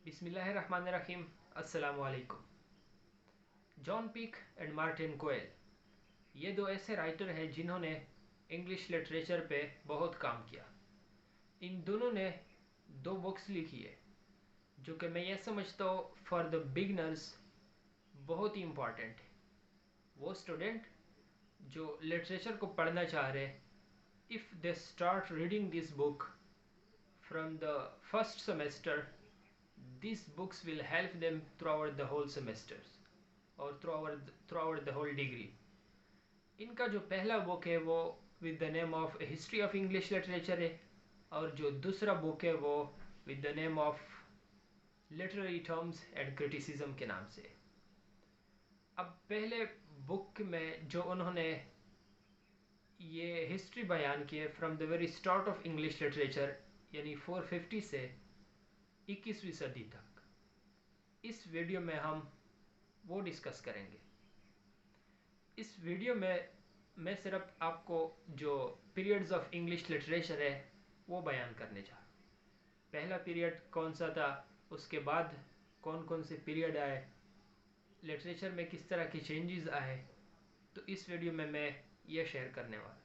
बिस्मिल्लाहिर्रहमानिर्रहीम। अस्सलामु अलैकुम। जॉन पीक एंड मार्टिन कोएल, ये दो ऐसे राइटर हैं जिन्होंने इंग्लिश लिटरेचर पे बहुत काम किया। इन दोनों ने दो बुक्स लिखी है जो कि मैं ये समझता हूँ फॉर द बिगनर्स बहुत ही इम्पॉर्टेंट है। वो स्टूडेंट जो लिटरेचर को पढ़ना चाह रहे, if they start reading this book from the first semester, these books will help them throughout the whole semesters or throughout the whole degree. इनका जो पहला बुक है वो with the name of history of English literature है, और जो दूसरा book है वो with the name of literary terms and criticism के नाम से। अब पहले बुक में जो उन्होंने ये हिस्ट्री बयान की है from the very start of English literature, यानी 450 से 21वीं सदी तक, इस वीडियो में हम वो डिस्कस करेंगे। इस वीडियो में मैं सिर्फ आपको जो पीरियड्स ऑफ इंग्लिश लिटरेचर है वो बयान करने जा रहा हूँ। पहला पीरियड कौन सा था, उसके बाद कौन कौन से पीरियड आए, लिटरेचर में किस तरह के चेंजेस आए, तो इस वीडियो में मैं ये शेयर करने वाला।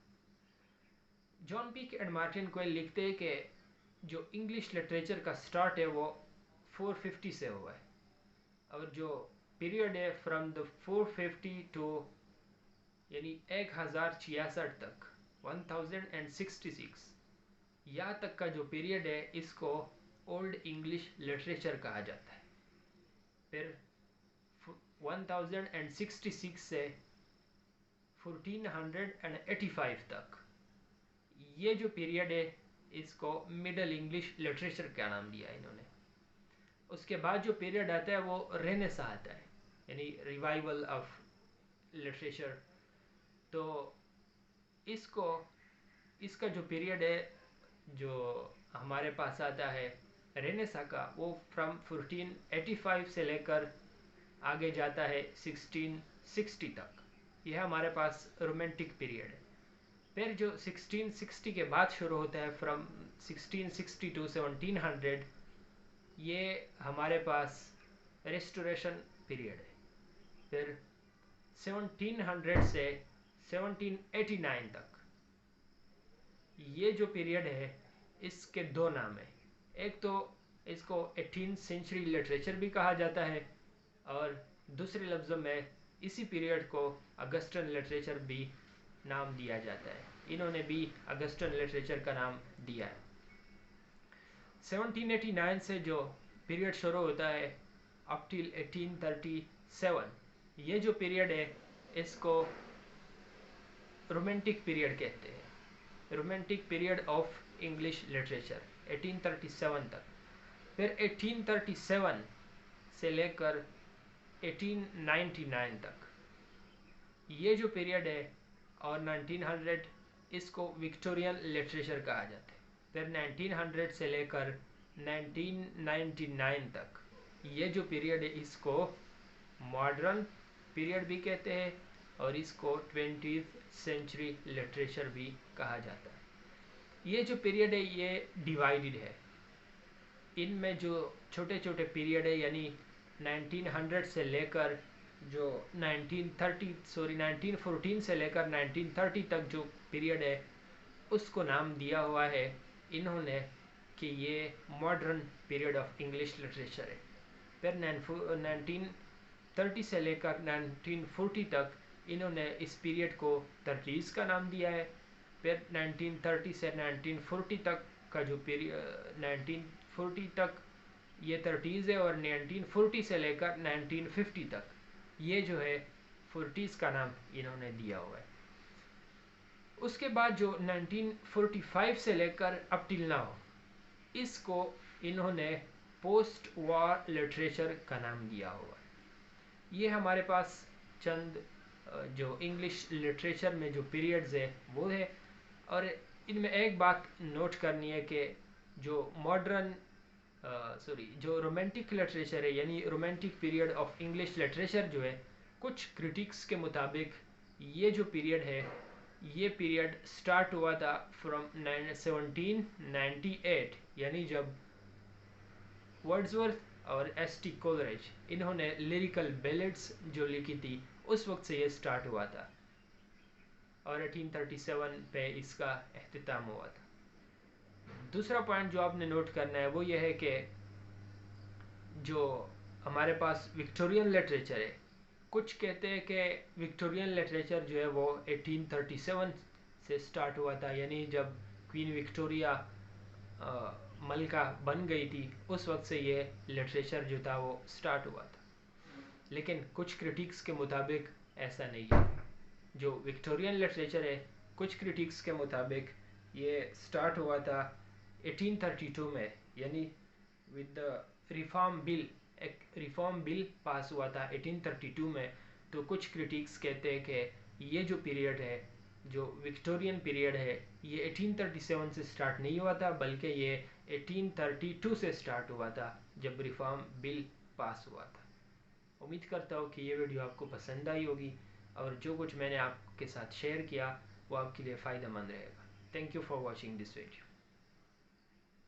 जॉन पीक एंड मार्टिन कोएल लिखते हैं कि जो इंग्लिश लिटरेचर का स्टार्ट है वो 450 से हुआ है, और जो पीरियड है फ्रॉम द 450 टू यानी 1066 तक 1066 यहाँ तक का जो पीरियड है इसको ओल्ड इंग्लिश लिटरेचर कहा जाता है। फिर 1066 से 1485 तक ये जो पीरियड है इसको मिडल इंग्लिश लिटरेचर का नाम दिया इन्होंने। उसके बाद जो पीरियड आता है वो रेनेसा आता है, यानी रिवाइवल ऑफ लिटरेचर। तो इसका जो पीरियड है जो हमारे पास आता है रेनेसा का, वो फ्रॉम 1485 से लेकर आगे जाता है 1660 तक। यह हमारे पास रोमांटिक पीरियड है। फिर जो 1660 के बाद शुरू होता है फ्रॉम 1660 टू 1700, ये हमारे पास रेस्टोरेशन पीरियड है। फिर 1700 से 1789 तक ये जो पीरियड है इसके दो नाम है। एक तो इसको 18th सेंचुरी लिटरेचर भी कहा जाता है, और दूसरे लफ्ज़ों में इसी पीरियड को अगस्टन लिटरेचर भी नाम दिया जाता है। इन्होंने भी अगस्टन लिटरेचर का नाम दिया है। 1789 से जो पीरियड शुरू होता है अप टिल 1837, ये जो पीरियड है इसको रोमांटिक पीरियड कहते हैं। Romantic period of English literature 1837 तक। फिर 1837 से लेकर 1899 तक ये जो पीरियड है, और 1900 इसको विक्टोरियन लिटरेचर कहा जाता है। फिर 1900 से लेकर 1999 तक ये जो पीरियड है इसको मॉडर्न पीरियड भी कहते हैं, और इसको 20th सेंचुरी लिटरेचर भी कहा जाता है। ये जो पीरियड है ये डिवाइडेड है। इनमें जो छोटे छोटे पीरियड है, यानी 1900 से लेकर जो 1914 से लेकर 1930 तक जो पीरियड है उसको नाम दिया हुआ है इन्होंने कि ये modern period of English literature है। फिर 1930 से लेकर 1940 तक इन्होंने इस पीरियड को 30s का नाम दिया है। फिर 1930 से 1940 तक का जो पीरियड 1940 तक ये 30s है, और 1940 से लेकर 1950 तक ये जो है 40s का नाम इन्होंने दिया हुआ है। उसके बाद जो 1945 से लेकर अप टिल नाउ इसको इन्होंने पोस्ट वॉर लिटरेचर का नाम दिया हुआ है। ये हमारे पास चंद जो इंग्लिश लिटरेचर में जो पीरियड्स है वो है, और इनमें एक बात नोट करनी है कि जो जो रोमांटिक लिटरेचर है, यानी romantic period of English literature जो है, कुछ क्रिटिक्स के मुताबिक ये जो पीरियड है ये पीरियड स्टार्ट हुआ था फ्रॉम 1798, यानी जब वर्ड्सवर्थ और एस टी कोलरिज, इन्होंने लिरिकल बैलेड्स जो लिखी थी उस वक्त से ये स्टार्ट हुआ था और 1837 पे इसका अख्तिताम हुआ था। दूसरा पॉइंट जो आपने नोट करना है वो ये है कि जो हमारे पास विक्टोरियन लिटरेचर है, कुछ कहते हैं कि विक्टोरियन लिटरेचर जो है वो 1837 से स्टार्ट हुआ था, यानी जब क्वीन विक्टोरिया मलका बन गई थी उस वक्त से ये लिटरेचर जो था वो स्टार्ट हुआ था। लेकिन कुछ क्रिटिक्स के मुताबिक ऐसा नहीं है। जो विक्टोरियन लिटरेचर है, कुछ क्रिटिक्स के मुताबिक ये स्टार्ट हुआ था 1832 में, यानी विद द रिफॉर्म बिल, एक रिफॉर्म बिल पास हुआ था 1832 में। तो कुछ क्रिटिक्स कहते हैं कि ये जो पीरियड है, जो विक्टोरियन पीरियड है, ये 1837 से स्टार्ट नहीं हुआ था बल्कि ये 1832 से स्टार्ट हुआ था जब रिफॉर्म बिल पास हुआ था। उम्मीद करता हूँ कि ये वीडियो आपको पसंद आई होगी और जो कुछ मैंने आपके साथ शेयर किया वो आपके लिए फ़ायदेमंद रहेगा। Thank you for watching this video.